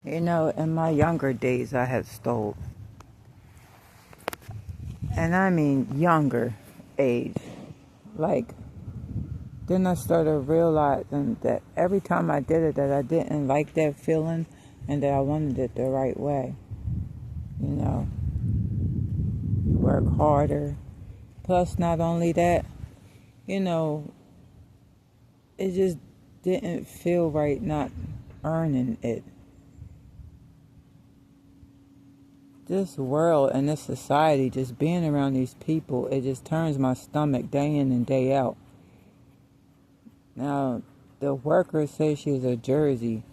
You know, in my younger days, I had stole. And I mean younger age. Like, then I started realizing that every time I did it, that I didn't like that feeling and that I wanted it the right way. You know, work harder. Plus, not only that, you know, it just didn't feel right not earning it. This world and this society, just being around these people, it just turns my stomach day in and day out. Now, the worker says she's a Jersey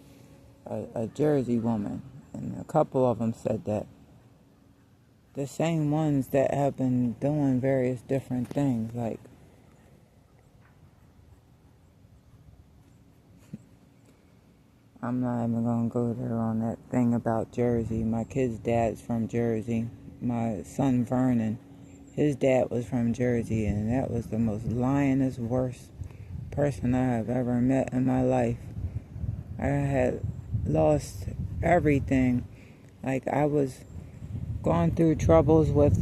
woman, and a couple of them said that. The same ones that have been doing various different things, like I'm not even gonna go there on that thing about Jersey. My kid's dad's from Jersey. My son Vernon, his dad was from Jersey, and that was the most lyingest, worst person I have ever met in my life. I had lost everything. Like, I was going through troubles with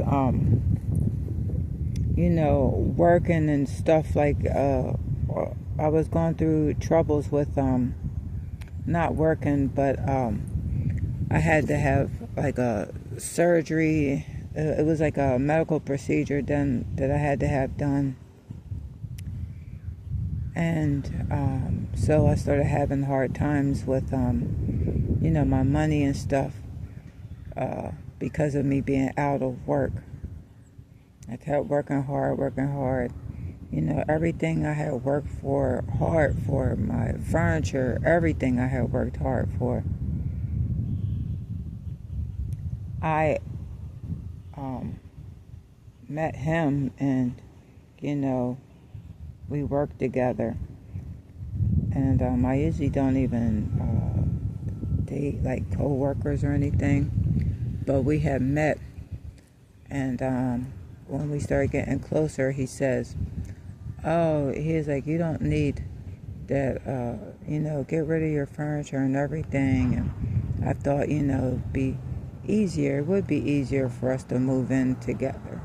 working and stuff. Like, I was going through troubles with not working, but I had to have like a surgery. It was like a medical procedure done that I had to have done. And so I started having hard times with my money and stuff because of me being out of work. I kept working hard. You know, everything I had worked hard for, my furniture, everything I had worked hard for. I met him, and, we worked together. And I usually don't even date like co-workers or anything. But we had met, and when we started getting closer, he says, he's like, you don't need that, get rid of your furniture and everything. And I thought, it'd be easier. It would be easier for us to move in together,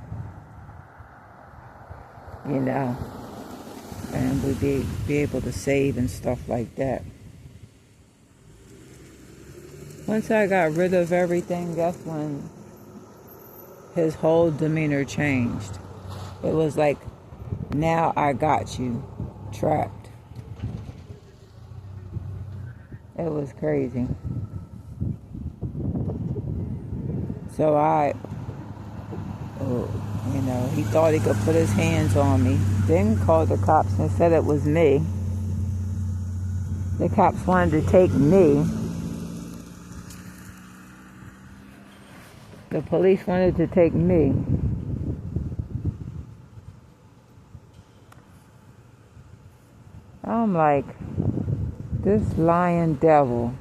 and we'd be able to save and stuff like that. Once I got rid of everything, that's when his whole demeanor changed. It was like, now I got you trapped. It was crazy. So he thought he could put his hands on me. Then called the cops and said it was me. The cops wanted to take me. The police wanted to take me. I'm like, this lying devil.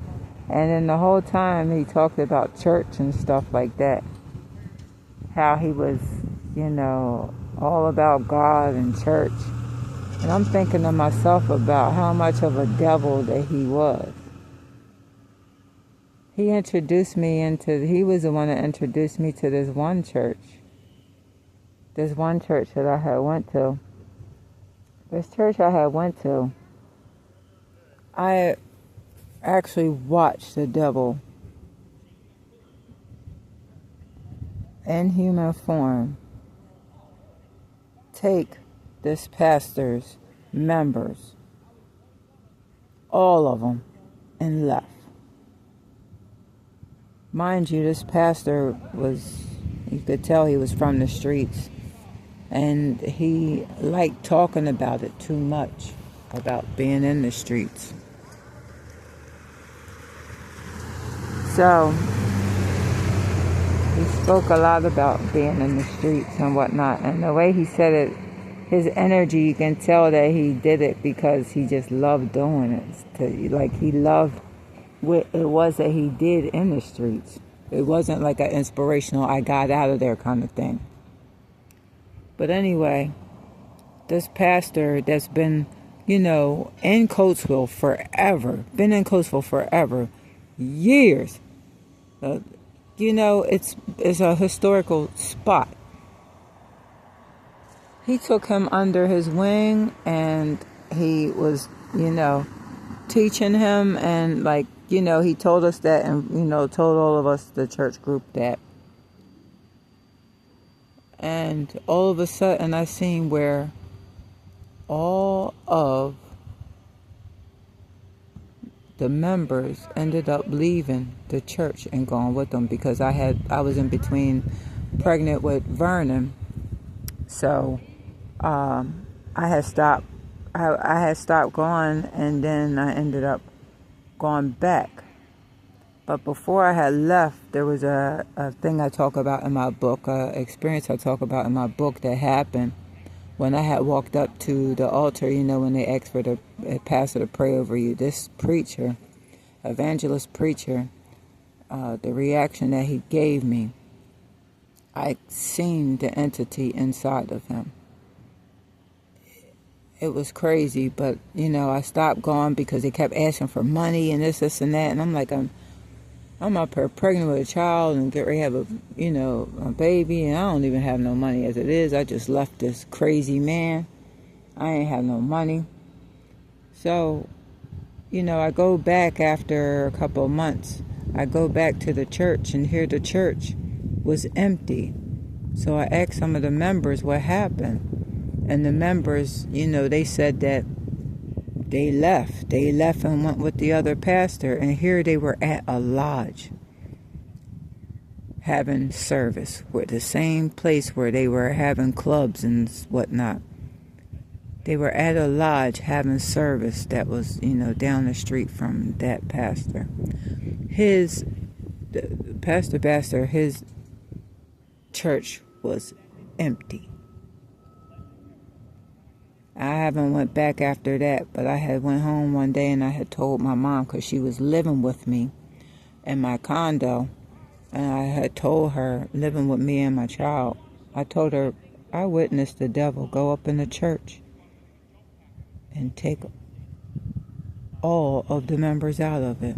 And then the whole time he talked about church and stuff like that. How he was, all about God and church. And I'm thinking to myself about how much of a devil that he was. He was the one that introduced me to this one church. This one church that I had went to. This church I had went to, I actually watched the devil in human form take this pastor's members, all of them, and left. Mind you, this pastor you could tell he was from the streets, and he liked talking about it too much, about being in the streets. So he spoke a lot about being in the streets and whatnot, and the way he said it, his energy, you can tell that he did it because he just loved doing it. He loved what it was that he did in the streets. It wasn't like an inspirational, I got out of there kind of thing. But anyway, this pastor that's been, in Coatesville forever, years. Uh, it's a historical spot. He took him under his wing, and he was, teaching him, and he told us that, and told all of us, the church group, that. And all of a sudden I seen where all of the members ended up leaving the church and going with them, because I was in between pregnant with Vernon. So I had stopped going, and then I ended up going back. But before I had left, there was a thing I talk about in my book, experience I talk about in my book, that happened when I had walked up to the altar. When they asked for the pastor to pray over you, this preacher, evangelist preacher, the reaction that he gave me, I seen the entity inside of him. It was crazy, but I stopped going because they kept asking for money and this and that, and I'm like, I'm up here pregnant with a child and get ready to have a baby, and I don't even have no money as it is. I just left this crazy man. I ain't have no money. So, I go back after a couple of months. I go back to the church, and here the church was empty. So I asked some of the members what happened. And the members, they said that they left. They left and went with the other pastor. And here they were at a lodge having service. With the same place where they were having clubs and whatnot. They were at a lodge having service that was, down the street from that pastor. Pastor Baxter, his church was empty. I haven't went back after that, but I had went home one day and I had told my mom, because she was living with me in my condo, and I had told her, living with me and my child, I told her, I witnessed the devil go up in the church and take all of the members out of it.